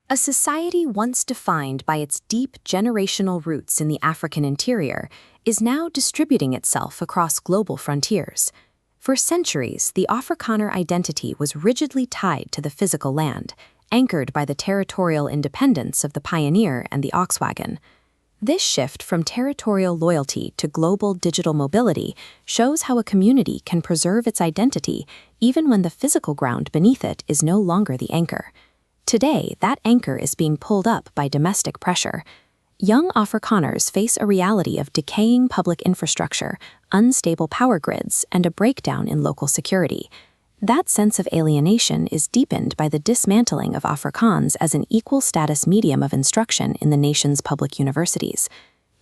A society once defined by its deep generational roots in the African interior is now distributing itself across global frontiers. For centuries, the Afrikaner identity was rigidly tied to the physical land, anchored by the territorial independence of the pioneer and the ox wagon. This shift from territorial loyalty to global digital mobility shows how a community can preserve its identity even when the physical ground beneath it is no longer the anchor. Today, that anchor is being pulled up by domestic pressure. Young Afrikaners face a reality of decaying public infrastructure, unstable power grids, and a breakdown in local security. That sense of alienation is deepened by the dismantling of Afrikaans as an equal status medium of instruction in the nation's public universities.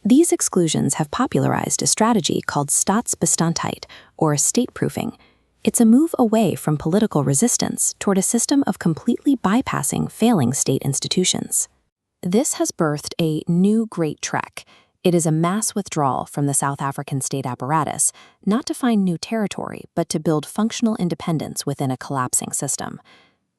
These exclusions have popularized a strategy called staatsbestandheid, or state-proofing. It's a move away from political resistance toward a system of completely bypassing failing state institutions. This has birthed a new great trek. It is a mass withdrawal from the South African state apparatus, not to find new territory, but to build functional independence within a collapsing system.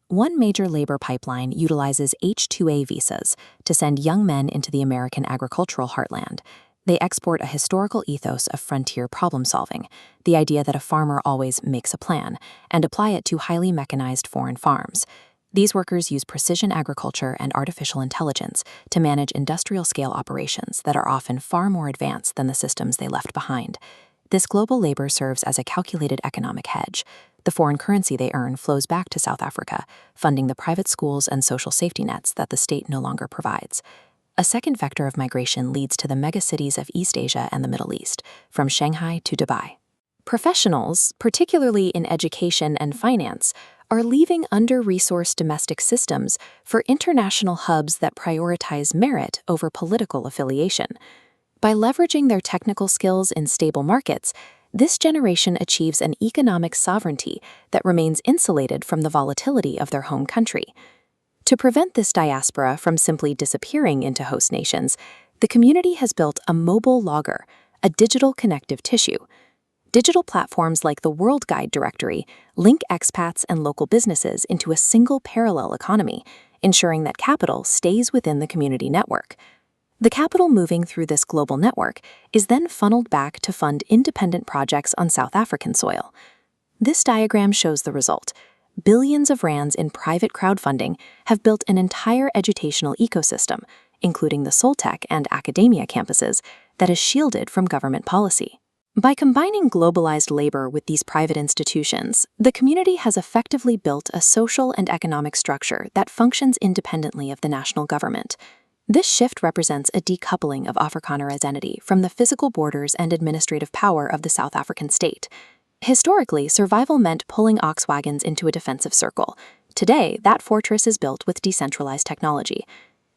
One major labor pipeline utilizes H-2A visas to send young men into the American agricultural heartland. They export a historical ethos of frontier problem-solving, the idea that a farmer always makes a plan, and apply it to highly mechanized foreign farms. These workers use precision agriculture and artificial intelligence to manage industrial-scale operations that are often far more advanced than the systems they left behind. This global labor serves as a calculated economic hedge. The foreign currency they earn flows back to South Africa, funding the private schools and social safety nets that the state no longer provides. A second vector of migration leads to the megacities of East Asia and the Middle East, from Shanghai to Dubai. Professionals, particularly in education and finance, are leaving under-resourced domestic systems for international hubs that prioritize merit over political affiliation. By leveraging their technical skills in stable markets, this generation achieves an economic sovereignty that remains insulated from the volatility of their home country. To prevent this diaspora from simply disappearing into host nations, the community has built a mobile logger, a digital connective tissue. Digital platforms like the World Guide directory link expats and local businesses into a single parallel economy, ensuring that capital stays within the community network. The capital moving through this global network is then funneled back to fund independent projects on South African soil. This diagram shows the result. Billions of rands in private crowdfunding have built an entire educational ecosystem, including the Soltech and academia campuses, that is shielded from government policy. By combining globalized labor with these private institutions, the community has effectively built a social and economic structure that functions independently of the national government. This shift represents a decoupling of Afrikaner identity from the physical borders and administrative power of the South African state. Historically, survival meant pulling ox wagons into a defensive circle. Today, that fortress is built with decentralized technology.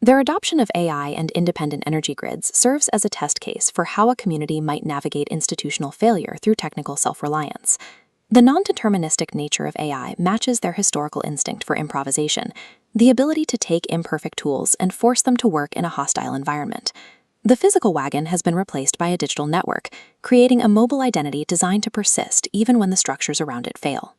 Their adoption of AI and independent energy grids serves as a test case for how a community might navigate institutional failure through technical self-reliance. The non-deterministic nature of AI matches their historical instinct for improvisation, the ability to take imperfect tools and force them to work in a hostile environment. The physical wagon has been replaced by a digital network, creating a mobile identity designed to persist even when the structures around it fail.